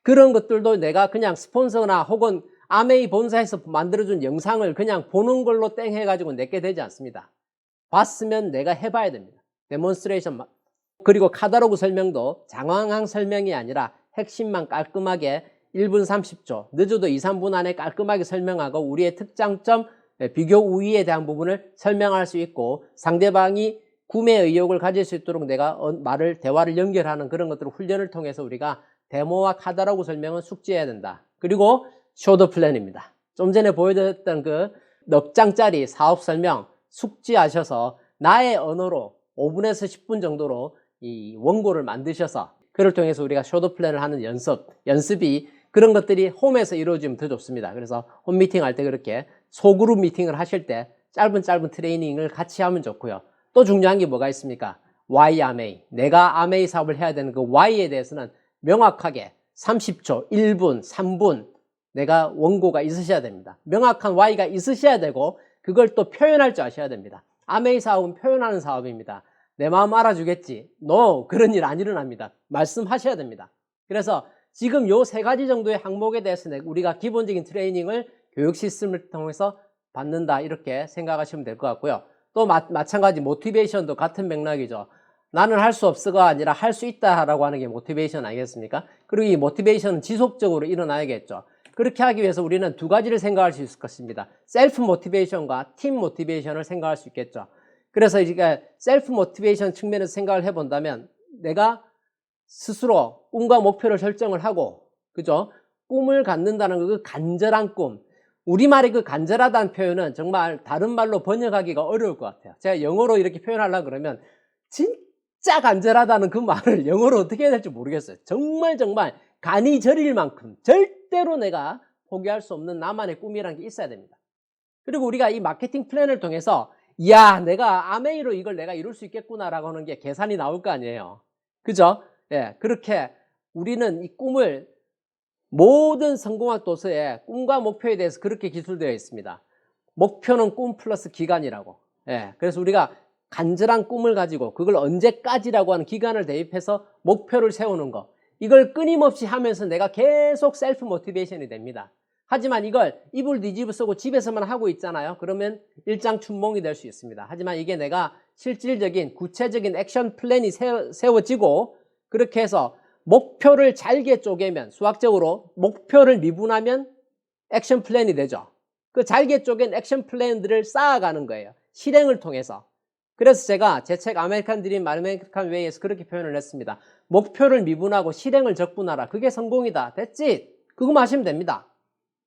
그런 것들도 내가 그냥 스폰서나 혹은 아메이 본사에서 만들어준 영상을 그냥 보는 걸로 땡 해가지고 내게 되지 않습니다. 봤으면 내가 해봐야 됩니다. 데몬스트레이션. 그리고 카탈로그 설명도 장황한 설명이 아니라 핵심만 깔끔하게 1분 30초, 늦어도 2, 3분 안에 깔끔하게 설명하고 우리의 특장점, 비교 우위에 대한 부분을 설명할 수 있고 상대방이 구매 의욕을 가질 수 있도록 내가 대화를 연결하는 그런 것들을 훈련을 통해서 우리가 데모와 카탈로그 설명은 숙지해야 된다. 그리고 쇼더 플랜입니다. 좀 전에 보여드렸던 그 넉 장짜리 사업 설명 숙지하셔서 나의 언어로 5분에서 10분 정도로 이 원고를 만드셔서 그를 통해서 우리가 쇼더 플랜을 하는 연습이 그런 것들이 홈에서 이루어지면 더 좋습니다. 그래서 홈 미팅 할 때 그렇게 소그룹 미팅을 하실 때 짧은 트레이닝을 같이 하면 좋고요. 또 중요한 게 뭐가 있습니까? Why AMA. 내가 AMA 사업을 해야 되는 그 Why에 대해서는 명확하게 30초, 1분, 3분 내가 원고가 있으셔야 됩니다. 명확한 Why가 있으셔야 되고 그걸 또 표현할 줄 아셔야 됩니다. AMA 사업은 표현하는 사업입니다. 내 마음 알아주겠지. No, 그런 일 안 일어납니다. 말씀하셔야 됩니다. 그래서 지금 요 세 가지 정도의 항목에 대해서 우리가 기본적인 트레이닝을 교육 시스템을 통해서 받는다 이렇게 생각하시면 될 것 같고요. 또 마찬가지 모티베이션도 같은 맥락이죠. 나는 할 수 없어가 아니라 할 수 있다라고 하는 게 모티베이션 아니겠습니까? 그리고 이 모티베이션은 지속적으로 일어나야겠죠. 그렇게 하기 위해서 우리는 두 가지를 생각할 수 있을 것입니다. 셀프 모티베이션과 팀 모티베이션을 생각할 수 있겠죠. 그래서 이제 셀프 모티베이션 측면에서 생각을 해본다면 내가 스스로 꿈과 목표를 설정을 하고, 그죠? 꿈을 갖는다는 그 간절한 꿈. 우리말의 그 간절하다는 표현은 정말 다른 말로 번역하기가 어려울 것 같아요. 제가 영어로 이렇게 표현하려고 그러면 진짜 간절하다는 그 말을 영어로 어떻게 해야 될지 모르겠어요. 정말 간이 저릴 만큼 절대로 내가 포기할 수 없는 나만의 꿈이라는 게 있어야 됩니다. 그리고 우리가 이 마케팅 플랜을 통해서 야, 내가 아메이로 이걸 내가 이룰 수 있겠구나라고 하는 게 계산이 나올 거 아니에요. 그죠? 예, 그렇게 우리는 이 꿈을 모든 성공학 도서에 꿈과 목표에 대해서 그렇게 기술되어 있습니다. 목표는 꿈 플러스 기간이라고. 예, 그래서 우리가 간절한 꿈을 가지고 그걸 언제까지라고 하는 기간을 대입해서 목표를 세우는 거. 이걸 끊임없이 하면서 내가 계속 셀프 모티베이션이 됩니다. 하지만 이걸 이불 뒤집어 쓰고 집에서만 하고 있잖아요. 그러면 일장춘몽이 될 수 있습니다. 하지만 이게 내가 실질적인 구체적인 액션 플랜이 세워지고 그렇게 해서 목표를 잘게 쪼개면 수학적으로 목표를 미분하면 액션 플랜이 되죠. 그 잘게 쪼갠 액션 플랜들을 쌓아가는 거예요. 실행을 통해서. 그래서 제가 제 책 아메리칸 드림, 아메리칸 웨이에서 그렇게 표현을 했습니다. 목표를 미분하고 실행을 적분하라. 그게 성공이다. 됐지? 그거만 하시면 됩니다.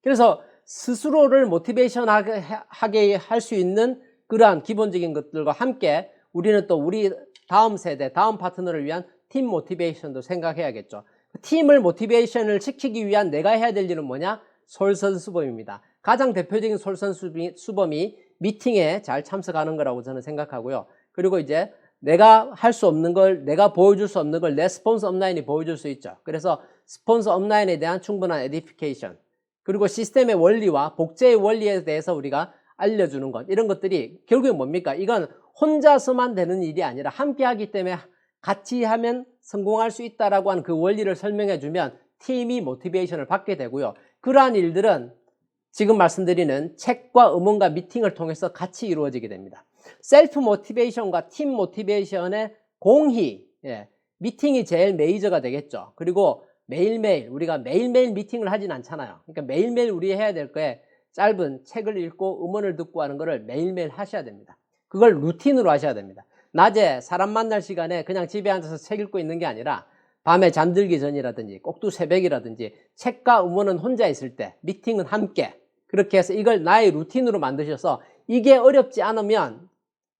그래서 스스로를 모티베이션하게 할 수 있는 그러한 기본적인 것들과 함께 우리는 또 우리 다음 세대, 다음 파트너를 위한 팀 모티베이션도 생각해야겠죠. 팀을 모티베이션을 시키기 위한 내가 해야 될 일은 뭐냐? 솔선수범입니다. 가장 대표적인 솔선수범이 미팅에 잘 참석하는 거라고 저는 생각하고요. 그리고 이제 내가 할 수 없는 걸, 내가 보여줄 수 없는 걸 내 스폰서 업라인이 보여줄 수 있죠. 그래서 스폰서 업라인에 대한 충분한 에디피케이션, 그리고 시스템의 원리와 복제의 원리에 대해서 우리가 알려주는 것, 이런 것들이 결국에 뭡니까? 이건 혼자서만 되는 일이 아니라 함께 하기 때문에 같이 하면 성공할 수 있다라고 하는 그 원리를 설명해 주면 팀이 모티베이션을 받게 되고요. 그러한 일들은 지금 말씀드리는 책과 음원과 미팅을 통해서 같이 이루어지게 됩니다. 셀프 모티베이션과 팀 모티베이션의 공히, 미팅이 제일 메이저가 되겠죠. 그리고 매일매일, 우리가 매일매일 미팅을 하진 않잖아요. 그러니까 매일매일 우리 해야 될 거에 짧은 책을 읽고 음원을 듣고 하는 거를 매일매일 하셔야 됩니다. 그걸 루틴으로 하셔야 됩니다. 낮에 사람 만날 시간에 그냥 집에 앉아서 책 읽고 있는 게 아니라 밤에 잠들기 전이라든지 꼭두 새벽이라든지 책과 음원은 혼자 있을 때, 미팅은 함께, 그렇게 해서 이걸 나의 루틴으로 만드셔서 이게 어렵지 않으면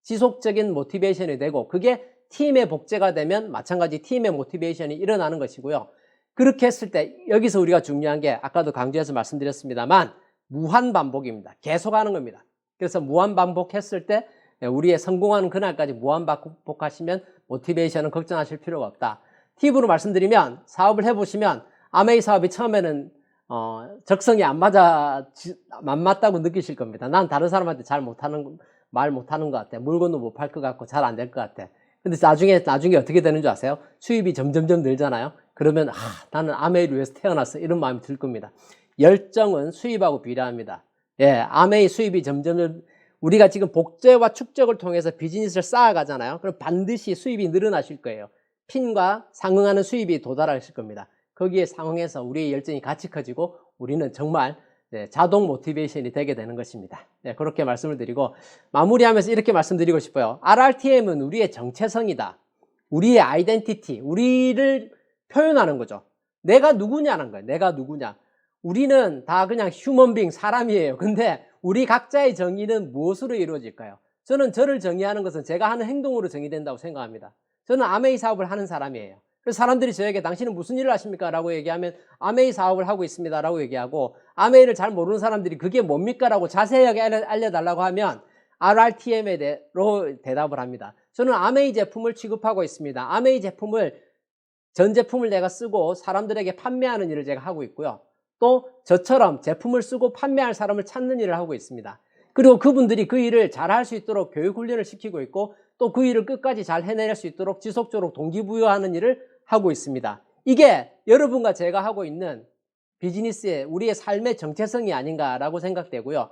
지속적인 모티베이션이 되고, 그게 팀의 복제가 되면 마찬가지 팀의 모티베이션이 일어나는 것이고요. 그렇게 했을 때 여기서 우리가 중요한 게 아까도 강조해서 말씀드렸습니다만 무한반복입니다. 계속하는 겁니다. 그래서 무한반복했을 때 우리의 성공하는 그날까지 무한반복하시면 모티베이션은 걱정하실 필요가 없다. 팁으로 말씀드리면, 사업을 해보시면 아메이 사업이 처음에는 적성이 안 맞다고 느끼실 겁니다. 난 다른 사람한테 말 못하는 것 같아. 물건도 못 팔 것 같고 잘 안 될 것 같아. 근데 나중에 어떻게 되는 줄 아세요? 수입이 점점점 늘잖아요. 그러면 나는 아메이를 위해서 태어났어, 이런 마음이 들 겁니다. 열정은 수입하고 비례합니다. 아메이 수입이 점점, 우리가 지금 복제와 축적을 통해서 비즈니스를 쌓아가잖아요. 그럼 반드시 수입이 늘어나실 거예요. 핀과 상응하는 수입이 도달하실 겁니다. 거기에 상응해서 우리의 열정이 같이 커지고 우리는 정말 자동 모티베이션이 되게 되는 것입니다. 그렇게 말씀을 드리고 마무리하면서 이렇게 말씀드리고 싶어요. RRTM은 우리의 정체성이다. 우리의 아이덴티티, 우리를 표현하는 거죠. 내가 누구냐는 거예요. 내가 누구냐. 우리는 다 그냥 휴먼빙, 사람이에요. 근데 우리 각자의 정의는 무엇으로 이루어질까요? 저는 저를 정의하는 것은 제가 하는 행동으로 정의된다고 생각합니다. 저는 아메이 사업을 하는 사람이에요. 그래서 사람들이 저에게 당신은 무슨 일을 하십니까? 라고 얘기하면 아메이 사업을 하고 있습니다 라고 얘기하고, 아메이를 잘 모르는 사람들이 그게 뭡니까? 라고 자세하게 알려달라고 하면 RRTM으로 대답을 합니다. 저는 아메이 제품을 취급하고 있습니다. 아메이 전 제품을 내가 쓰고 사람들에게 판매하는 일을 제가 하고 있고요. 또 저처럼 제품을 쓰고 판매할 사람을 찾는 일을 하고 있습니다. 그리고 그분들이 그 일을 잘 할 수 있도록 교육 훈련을 시키고 있고, 또 그 일을 끝까지 잘 해낼 수 있도록 지속적으로 동기부여하는 일을 하고 있습니다. 이게 여러분과 제가 하고 있는 비즈니스의, 우리의 삶의 정체성이 아닌가라고 생각되고요.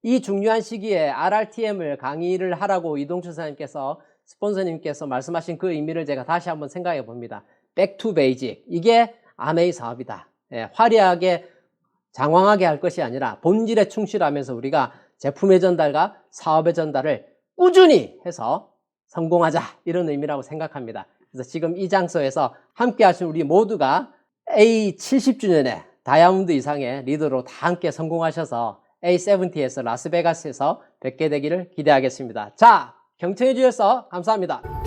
이 중요한 시기에 RRTM을 강의를 하라고 이동철 사장님께서, 스폰서님께서 말씀하신 그 의미를 제가 다시 한번 생각해 봅니다. Back to Basic. 이게 아메이 사업이다. 화려하게 장황하게 할 것이 아니라 본질에 충실하면서 우리가 제품의 전달과 사업의 전달을 꾸준히 해서 성공하자, 이런 의미라고 생각합니다. 그래서 지금 이 장소에서 함께 하신 우리 모두가 A 70주년에 다이아몬드 이상의 리더로 다 함께 성공하셔서 A70에서 라스베가스에서 뵙게 되기를 기대하겠습니다. 자, 경청해 주셔서 감사합니다.